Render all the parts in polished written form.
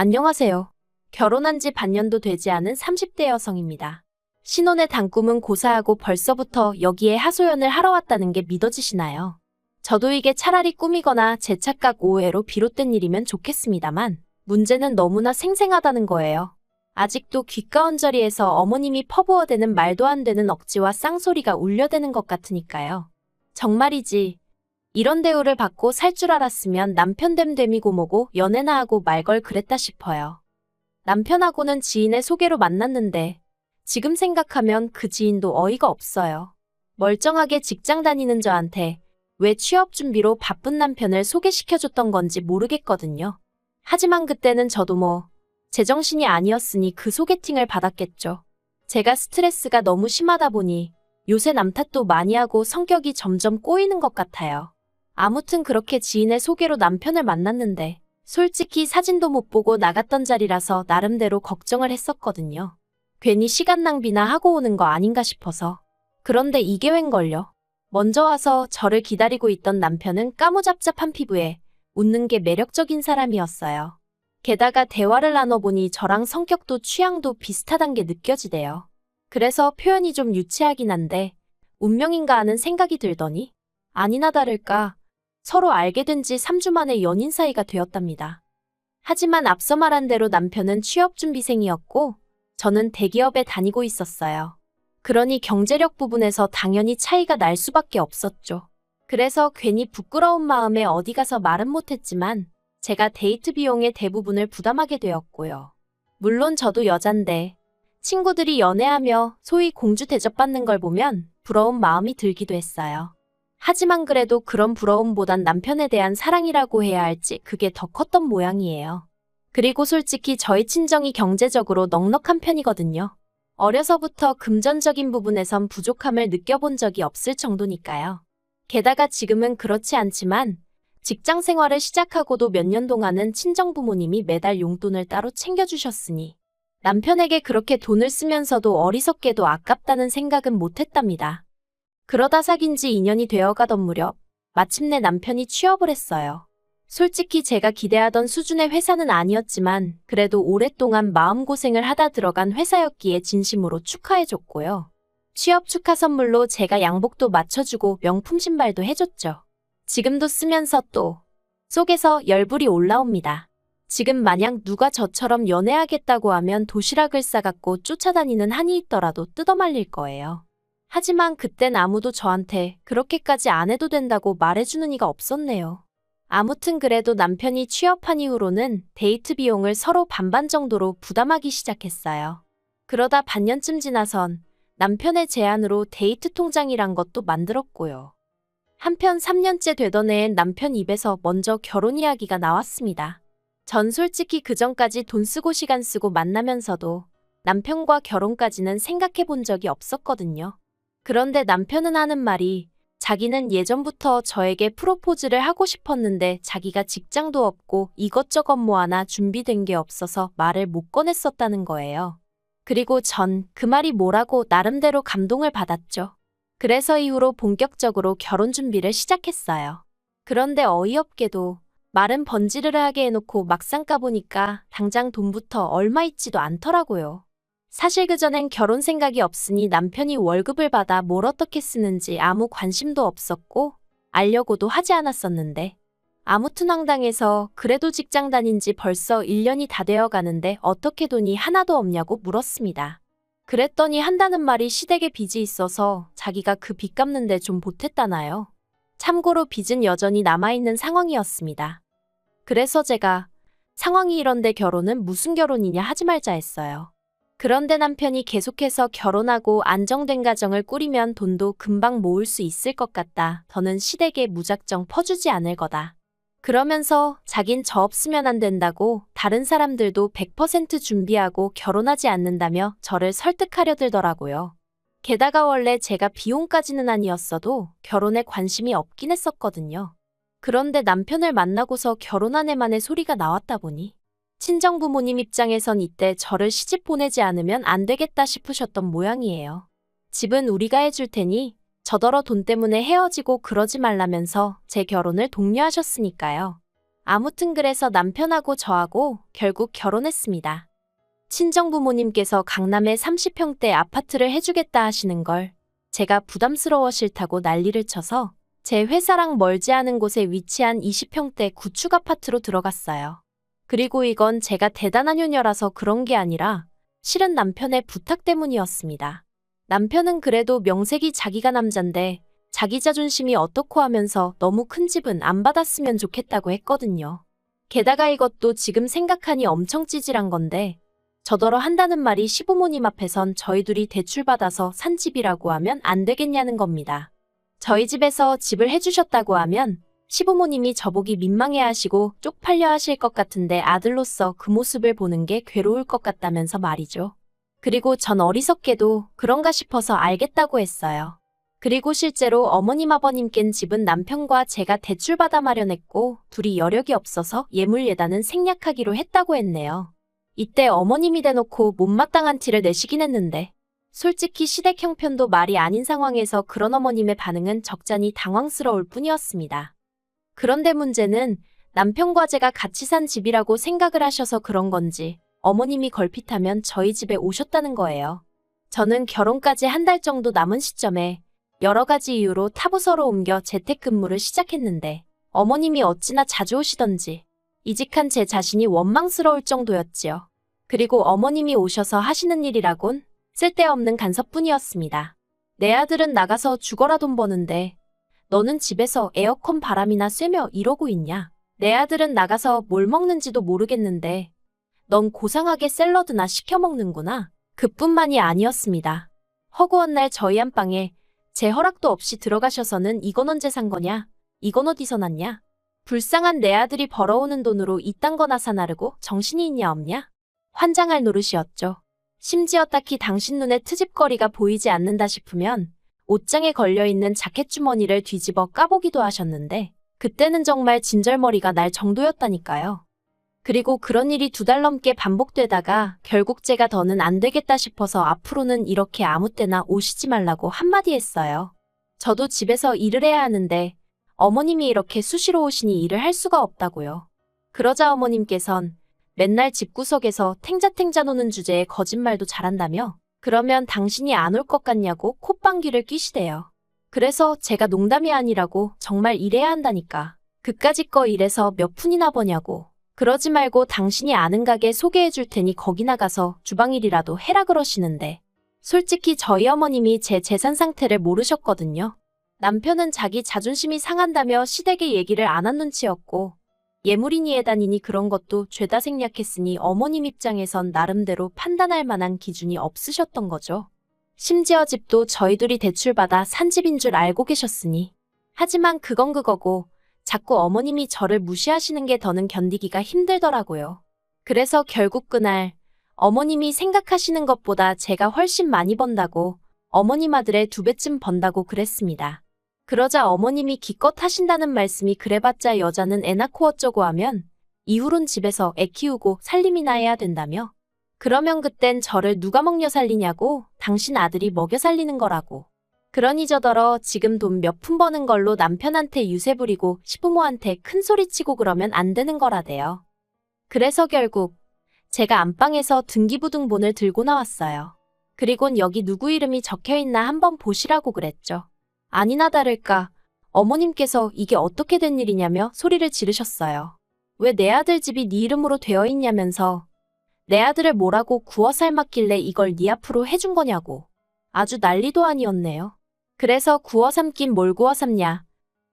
안녕하세요. 결혼한 지 반년도 되지 않은 30대 여성입니다. 신혼의 단꿈은 고사하고 벌써부터 여기에 하소연을 하러 왔다는 게 믿어지시나요? 저도 이게 차라리 꿈이거나 제 착각 오해로 비롯된 일이면 좋겠습니다만 문제는 너무나 생생하다는 거예요. 아직도 귓가언저리에서 어머님이 퍼부어대는 말도 안 되는 억지와 쌍소리가 울려대는 것 같으니까요. 정말이지. 이런 대우를 받고 살 줄 알았으면 남편 됨됨이고 뭐고 연애나 하고 말 걸 그랬다 싶어요. 남편하고는 지인의 소개로 만났는데 지금 생각하면 그 지인도 어이가 없어요. 멀쩡하게 직장 다니는 저한테 왜 취업 준비로 바쁜 남편을 소개시켜줬던 건지 모르겠거든요. 하지만 그때는 저도 제정신이 아니었으니 그 소개팅을 받았겠죠. 제가 스트레스가 너무 심하다 보니 요새 남 탓도 많이 하고 성격이 점점 꼬이는 것 같아요. 아무튼 그렇게 지인의 소개로 남편을 만났는데 솔직히 사진도 못 보고 나갔던 자리라서 나름대로 걱정을 했었거든요. 괜히 시간 낭비나 하고 오는 거 아닌가 싶어서. 그런데 이게 웬걸요. 먼저 와서 저를 기다리고 있던 남편은 까무잡잡한 피부에 웃는 게 매력적인 사람이었어요. 게다가 대화를 나눠보니 저랑 성격도 취향도 비슷하단 게 느껴지대요. 그래서 표현이 좀 유치하긴 한데 운명인가 하는 생각이 들더니 아니나 다를까 서로 알게 된 지 3주 만에 연인 사이가 되었답니다. 하지만 앞서 말한 대로 남편은 취업준비생이었고 저는 대기업에 다니고 있었어요. 그러니 경제력 부분에서 당연히 차이가 날 수밖에 없었죠. 그래서 괜히 부끄러운 마음에 어디 가서 말은 못했지만 제가 데이트 비용의 대부분을 부담하게 되었고요. 물론 저도 여잔데 친구들이 연애하며 소위 공주 대접받는 걸 보면 부러운 마음이 들기도 했어요. 하지만 그래도 그런 부러움보단 남편에 대한 사랑이라고 해야 할지 그게 더 컸던 모양이에요. 그리고 솔직히 저희 친정이 경제적으로 넉넉한 편이거든요. 어려서부터 금전적인 부분에선 부족함을 느껴본 적이 없을 정도니까요. 게다가 지금은 그렇지 않지만 직장 생활을 시작하고도 몇 년 동안은 친정 부모님이 매달 용돈을 따로 챙겨주셨으니 남편에게 그렇게 돈을 쓰면서도 어리석게도 아깝다는 생각은 못했답니다. 그러다 사귄 지 2년이 되어가던 무렵 마침내 남편이 취업을 했어요. 솔직히 제가 기대하던 수준의 회사는 아니었지만 그래도 오랫동안 마음고생을 하다 들어간 회사였기에 진심으로 축하해줬고요. 취업 축하 선물로 제가 양복도 맞춰주고 명품 신발도 해줬죠. 지금도 쓰면서 또 속에서 열불이 올라옵니다. 지금 만약 누가 저처럼 연애하겠다고 하면 도시락을 싸갖고 쫓아다니는 한이 있더라도 뜯어말릴 거예요. 하지만 그땐 아무도 저한테 그렇게까지 안 해도 된다고 말해주는 이가 없었네요. 아무튼 그래도 남편이 취업한 이후로는 데이트 비용을 서로 반반 정도로 부담하기 시작했어요. 그러다 반년쯤 지나선 남편의 제안으로 데이트 통장이란 것도 만들었고요. 한편 3년째 되던 해엔 남편 입에서 먼저 결혼 이야기가 나왔습니다. 전 솔직히 그전까지 돈 쓰고 시간 쓰고 만나면서도 남편과 결혼까지는 생각해 본 적이 없었거든요. 그런데 남편은 하는 말이 자기는 예전부터 저에게 프로포즈를 하고 싶었는데 자기가 직장도 없고 이것저것 뭐 하나 준비된 게 없어서 말을 못 꺼냈었다는 거예요. 그리고 전 그 말이 뭐라고 나름대로 감동을 받았죠. 그래서 이후로 본격적으로 결혼 준비를 시작했어요. 그런데 어이없게도 말은 번지르르하게 해놓고 막상 까보니까 당장 돈부터 얼마 있지도 않더라고요. 사실 그전엔 결혼 생각이 없으니 남편이 월급을 받아 뭘 어떻게 쓰는지 아무 관심도 없었고 알려고도 하지 않았었는데 아무튼 황당해서 그래도 직장 다닌 지 벌써 1년이 다 되어 가는데 어떻게 돈이 하나도 없냐고 물었습니다. 그랬더니 한다는 말이 시댁에 빚이 있어서 자기가 그 빚 갚는데 좀 보탰다나요. 참고로 빚은 여전히 남아있는 상황이었습니다. 그래서 제가 상황이 이런데 결혼은 무슨 결혼이냐 하지 말자 했어요. 그런데 남편이 계속해서 결혼하고 안정된 가정을 꾸리면 돈도 금방 모을 수 있을 것 같다. 더는 시댁에 무작정 퍼주지 않을 거다. 그러면서 자긴 저 없으면 안 된다고 다른 사람들도 100% 준비하고 결혼하지 않는다며 저를 설득하려 들더라고요. 게다가 원래 제가 비혼까지는 아니었어도 결혼에 관심이 없긴 했었거든요. 그런데 남편을 만나고서 결혼한 애만의 소리가 나왔다 보니 친정 부모님 입장에선 이때 저를 시집 보내지 않으면 안 되겠다 싶으셨던 모양이에요. 집은 우리가 해줄 테니 저더러 돈 때문에 헤어지고 그러지 말라면서 제 결혼을 독려하셨으니까요. 아무튼 그래서 남편하고 저하고 결국 결혼했습니다. 친정부모님께서 강남에 30평대 아파트를 해주겠다 하시는 걸 제가 부담스러워 싫다고 난리를 쳐서 제 회사랑 멀지 않은 곳에 위치한 20평대 구축 아파트로 들어갔어요. 그리고 이건 제가 대단한 효녀라서 그런 게 아니라 실은 남편의 부탁 때문이었습니다. 남편은 그래도 명색이 자기가 남잔데 자기 자존심이 어떻고 하면서 너무 큰 집은 안 받았으면 좋겠다고 했거든요. 게다가 이것도 지금 생각하니 엄청 찌질한 건데 저더러 한다는 말이 시부모님 앞에선 저희 둘이 대출받아서 산 집이라고 하면 안 되겠냐는 겁니다. 저희 집에서 집을 해주셨다고 하면 시부모님이 저보기 민망해하시고 쪽팔려 하실 것 같은데 아들로서 그 모습을 보는 게 괴로울 것 같다면서 말이죠. 그리고 전 어리석게도 그런가 싶어서 알겠다고 했어요. 그리고 실제로 어머님 아버님껜 집은 남편과 제가 대출받아 마련했고 둘이 여력이 없어서 예물예단은 생략하기로 했다고 했네요. 이때 어머님이 대놓고 못마땅한 티를 내시긴 했는데 솔직히 시댁 형편도 말이 아닌 상황에서 그런 어머님의 반응은 적잖이 당황스러울 뿐이었습니다. 그런데 문제는 남편과 제가 같이 산 집이라고 생각을 하셔서 그런 건지 어머님이 걸핏하면 저희 집에 오셨다는 거예요. 저는 결혼까지 한 달 정도 남은 시점에 여러 가지 이유로 타부서로 옮겨 재택근무를 시작했는데 어머님이 어찌나 자주 오시던지 이직한 제 자신이 원망스러울 정도였지요. 그리고 어머님이 오셔서 하시는 일이라곤 쓸데없는 간섭뿐이었습니다. 내 아들은 나가서 죽어라 돈 버는데 너는 집에서 에어컨 바람이나 쐬며 이러고 있냐? 내 아들은 나가서 뭘 먹는지도 모르겠는데 넌 고상하게 샐러드나 시켜 먹는구나. 그뿐만이 아니었습니다. 허구한 날 저희 안방에 제 허락도 없이 들어가셔서는 이건 언제 산 거냐? 이건 어디서 났냐? 불쌍한 내 아들이 벌어오는 돈으로 이딴 거나 사 나르고 정신이 있냐 없냐? 환장할 노릇이었죠. 심지어 딱히 당신 눈에 트집거리가 보이지 않는다 싶으면 옷장에 걸려있는 자켓 주머니를 뒤집어 까보기도 하셨는데 그때는 정말 진절머리가 날 정도였다니까요. 그리고 그런 일이 2달 넘게 반복되다가 결국 제가 더는 안 되겠다 싶어서 앞으로는 이렇게 아무 때나 오시지 말라고 한마디 했어요. 저도 집에서 일을 해야 하는데 어머님이 이렇게 수시로 오시니 일을 할 수가 없다고요. 그러자 어머님께선 맨날 집구석에서 탱자탱자 노는 주제에 거짓말도 잘한다며 그러면 당신이 안 올 것 같냐고 콧방귀를 뀌시대요. 그래서 제가 농담이 아니라고 정말 일해야 한다니까. 그까짓 거 일해서 몇 푼이나 버냐고. 그러지 말고 당신이 아는 가게 소개해 줄 테니 거기 나가서 주방일이라도 해라 그러시는데 솔직히 저희 어머님이 제 재산 상태를 모르셨거든요. 남편은 자기 자존심이 상한다며 시댁에 얘기를 안 한 눈치였고 예물이니 예단이니 그런 것도 죄다 생략했으니 어머님 입장에선 나름대로 판단할 만한 기준이 없으셨던 거죠. 심지어 집도 저희 둘이 대출받아 산 집인 줄 알고 계셨으니. 하지만 그건 그거고 자꾸 어머님이 저를 무시하시는 게 더는 견디기가 힘들더라고요. 그래서 결국 그날 어머님이 생각하시는 것보다 제가 훨씬 많이 번다고 어머님 아들의 2배쯤 번다고 그랬습니다. 그러자 어머님이 기껏 하신다는 말씀이 그래봤자 여자는 애 낳고 어쩌고 하면 이후론 집에서 애 키우고 살림이나 해야 된다며 그러면 그땐 저를 누가 먹여 살리냐고 당신 아들이 먹여 살리는 거라고 그러니 저더러 지금 돈 몇 푼 버는 걸로 남편한테 유세 부리고 시부모한테 큰 소리 치고 그러면 안 되는 거라대요. 그래서 결국 제가 안방에서 등기부등본을 들고 나왔어요. 그리곤 여기 누구 이름이 적혀있나 한번 보시라고 그랬죠. 아니나 다를까 어머님께서 이게 어떻게 된 일이냐며 소리를 지르셨어요. 왜 내 아들 집이 네 이름으로 되어 있냐면서 내 아들을 뭐라고 구워 삶았길래 이걸 네 앞으로 해준 거냐고. 아주 난리도 아니었네요. 그래서 구워 삶긴 뭘 구워 삶냐.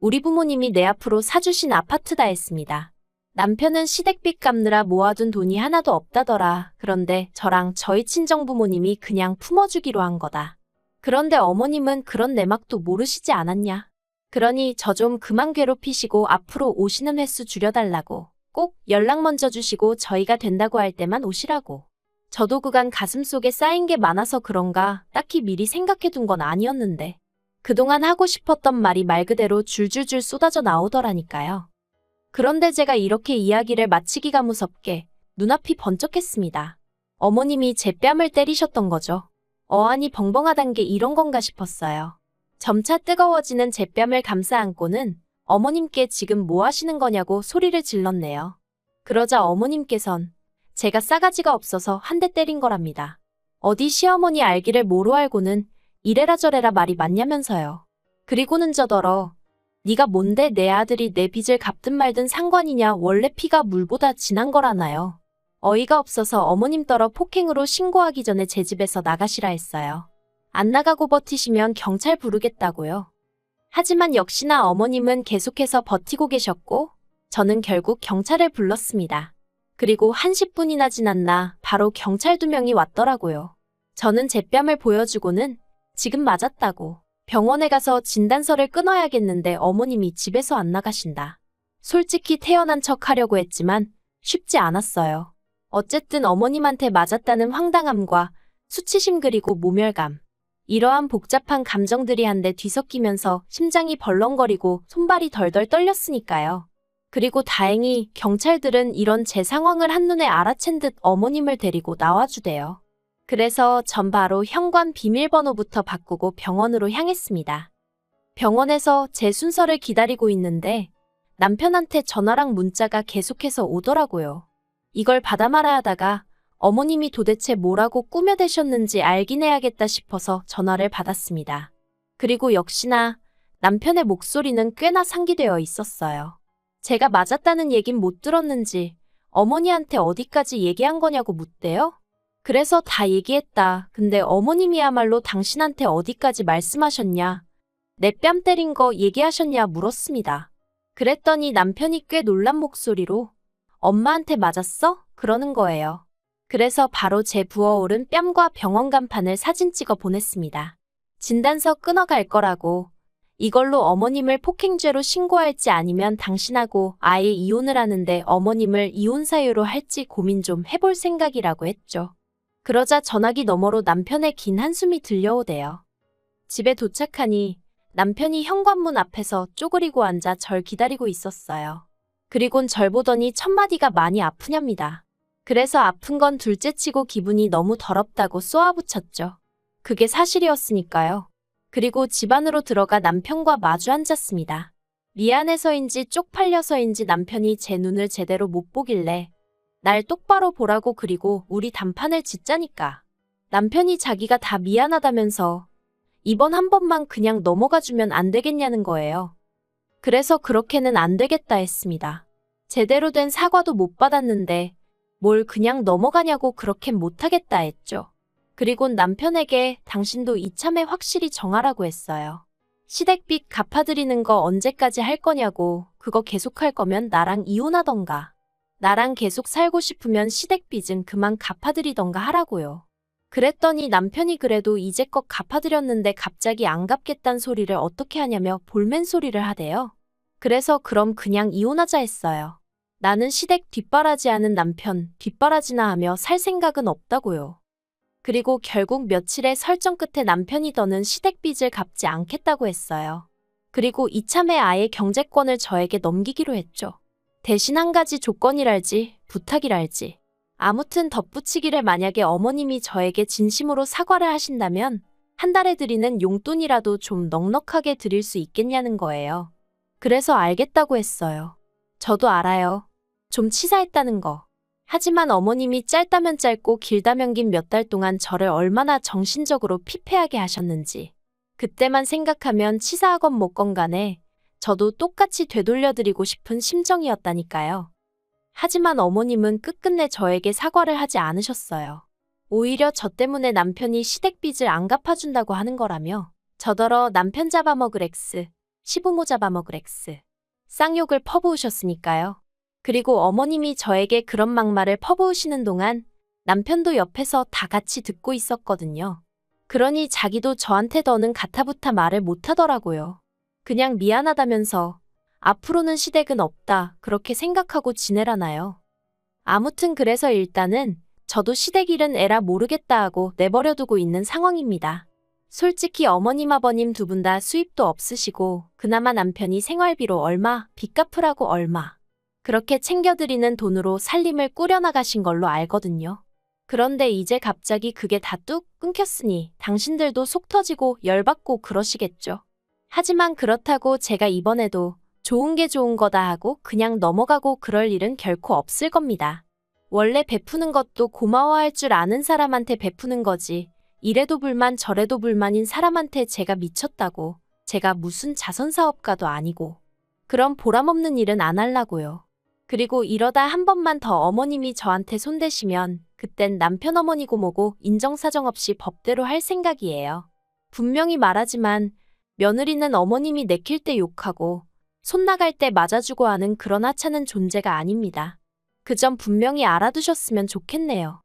우리 부모님이 내 앞으로 사주신 아파트다 했습니다. 남편은 시댁빚 갚느라 모아둔 돈이 하나도 없다더라. 그런데 저랑 저희 친정부모님이 그냥 품어주기로 한 거다. 그런데 어머님은 그런 내막도 모르시지 않았냐. 그러니 저 좀 그만 괴롭히시고 앞으로 오시는 횟수 줄여달라고. 꼭 연락 먼저 주시고 저희가 된다고 할 때만 오시라고. 저도 그간 가슴속에 쌓인 게 많아서 그런가 딱히 미리 생각해둔 건 아니었는데 그동안 하고 싶었던 말이 말 그대로 줄줄줄 쏟아져 나오더라니까요. 그런데 제가 이렇게 이야기를 마치기가 무섭게 눈앞이 번쩍했습니다. 어머님이 제 뺨을 때리셨던 거죠. 어안이 벙벙하단 게 이런 건가 싶었어요. 점차 뜨거워지는 제 뺨을 감싸 안고는 어머님께 지금 뭐 하시는 거냐고 소리를 질렀네요. 그러자 어머님께선 제가 싸가지가 없어서 한 대 때린 거랍니다. 어디 시어머니 알기를 뭐로 알고는 이래라 저래라 말이 맞냐면서요. 그리고는 저더러 네가 뭔데 내 아들이 내 빚을 갚든 말든 상관이냐, 원래 피가 물보다 진한 거라나요. 어이가 없어서 어머님 떨어 폭행으로 신고하기 전에 제 집에서 나가시라 했어요. 안 나가고 버티시면 경찰 부르겠다고요. 하지만 역시나 어머님은 계속해서 버티고 계셨고 저는 결국 경찰을 불렀습니다. 그리고 한 10분이나 지났나 바로 경찰 2명이 왔더라고요. 저는 제 뺨을 보여주고는 지금 맞았다고 병원에 가서 진단서를 끊어야겠는데 어머님이 집에서 안 나가신다. 솔직히 태어난 척 하려고 했지만 쉽지 않았어요. 어쨌든 어머님한테 맞았다는 황당함과 수치심 그리고 모멸감. 이러한 복잡한 감정들이 한데 뒤섞이면서 심장이 벌렁거리고 손발이 덜덜 떨렸으니까요. 그리고 다행히 경찰들은 이런 제 상황을 한눈에 알아챈 듯 어머님을 데리고 나와주대요. 그래서 전 바로 현관 비밀번호부터 바꾸고 병원으로 향했습니다. 병원에서 제 순서를 기다리고 있는데 남편한테 전화랑 문자가 계속해서 오더라고요. 이걸 받아 말아야 하다가 어머님이 도대체 뭐라고 꾸며대셨는지 알긴 해야겠다 싶어서 전화를 받았습니다. 그리고 역시나 남편의 목소리는 꽤나 상기되어 있었어요. 제가 맞았다는 얘긴 못 들었는지 어머니한테 어디까지 얘기한 거냐고 묻대요. 그래서 다 얘기했다. 근데 어머님이야말로 당신한테 어디까지 말씀하셨냐? 내 뺨 때린 거 얘기하셨냐 물었습니다. 그랬더니 남편이 꽤 놀란 목소리로 엄마한테 맞았어? 그러는 거예요. 그래서 바로 제 부어오른 뺨과 병원 간판을 사진 찍어 보냈습니다. 진단서 끊어갈 거라고. 이걸로 어머님을 폭행죄로 신고할지 아니면 당신하고 아예 이혼을 하는데 어머님을 이혼 사유로 할지 고민 좀 해볼 생각이라고 했죠. 그러자 전화기 너머로 남편의 긴 한숨이 들려오대요. 집에 도착하니 남편이 현관문 앞에서 쪼그리고 앉아 절 기다리고 있었어요. 그리곤 절 보더니 첫마디가 많이 아프냐입니다. 그래서 아픈 건 둘째치고 기분이 너무 더럽다고 쏘아붙였죠. 그게 사실이었으니까요. 그리고 집 안으로 들어가 남편과 마주 앉았습니다. 미안해서인지 쪽팔려서인지 남편이 제 눈을 제대로 못 보길래 날 똑바로 보라고, 그리고 우리 단판을 짓자니까. 남편이 자기가 다 미안하다면서 이번 한 번만 그냥 넘어가주면 안 되겠냐는 거예요. 그래서 그렇게는 안 되겠다 했습니다. 제대로 된 사과도 못 받았는데 뭘 그냥 넘어가냐고 그렇게는 못하겠다 했죠. 그리곤 남편에게 당신도 이참에 확실히 정하라고 했어요. 시댁빚 갚아드리는 거 언제까지 할 거냐고. 그거 계속할 거면 나랑 이혼하던가. 나랑 계속 살고 싶으면 시댁빚은 그만 갚아드리던가 하라고요. 그랬더니 남편이 그래도 이제껏 갚아드렸는데 갑자기 안 갚겠단 소리를 어떻게 하냐며 볼멘 소리를 하대요. 그래서 그럼 그냥 이혼하자 했어요. 나는 시댁 뒷바라지하는 남편 뒷바라지나 하며 살 생각은 없다고요. 그리고 결국 며칠의 설정 끝에 남편이 더는 시댁빚을 갚지 않겠다고 했어요. 그리고 이참에 아예 경제권을 저에게 넘기기로 했죠. 대신 한 가지 조건이랄지 부탁이랄지. 아무튼 덧붙이기를 만약에 어머님이 저에게 진심으로 사과를 하신다면 한 달에 드리는 용돈이라도 좀 넉넉하게 드릴 수 있겠냐는 거예요. 그래서 알겠다고 했어요. 저도 알아요. 좀 치사했다는 거. 하지만 어머님이 짧다면 짧고 길다면 긴 몇 달 동안 저를 얼마나 정신적으로 피폐하게 하셨는지. 그때만 생각하면 치사하건 뭐건 간에 저도 똑같이 되돌려드리고 싶은 심정이었다니까요. 하지만 어머님은 끝끝내 저에게 사과를 하지 않으셨어요. 오히려 저 때문에 남편이 시댁빚을 안 갚아준다고 하는 거라며 저더러 남편 잡아먹을 X, 시부모 잡아먹을 X, 쌍욕을 퍼부으셨으니까요. 그리고 어머님이 저에게 그런 막말을 퍼부으시는 동안 남편도 옆에서 다 같이 듣고 있었거든요. 그러니 자기도 저한테 더는 가타부타 말을 못하더라고요. 그냥 미안하다면서 앞으로는 시댁은 없다 그렇게 생각하고 지내라나요. 아무튼 그래서 일단은 저도 시댁 일은 에라 모르겠다 하고 내버려두고 있는 상황입니다. 솔직히 어머님 아버님 두 분 다 수입도 없으시고 그나마 남편이 생활비로 얼마, 빚 갚으라고 얼마 그렇게 챙겨드리는 돈으로 살림을 꾸려나가신 걸로 알거든요. 그런데 이제 갑자기 그게 다 뚝 끊겼으니 당신들도 속 터지고 열받고 그러시겠죠. 하지만 그렇다고 제가 이번에도 좋은 게 좋은 거다 하고 그냥 넘어가고 그럴 일은 결코 없을 겁니다. 원래 베푸는 것도 고마워할 줄 아는 사람한테 베푸는 거지. 이래도 불만 저래도 불만인 사람한테 제가 미쳤다고. 제가 무슨 자선사업가도 아니고. 그런 보람없는 일은 안 하려고요. 그리고 이러다 한 번만 더 어머님이 저한테 손대시면 그땐 남편 어머니고 뭐고 인정사정 없이 법대로 할 생각이에요. 분명히 말하지만 며느리는 어머님이 내킬 때 욕하고 손 나갈 때 맞아주고 하는 그런 하찮은 존재가 아닙니다. 그 점 분명히 알아두셨으면 좋겠네요.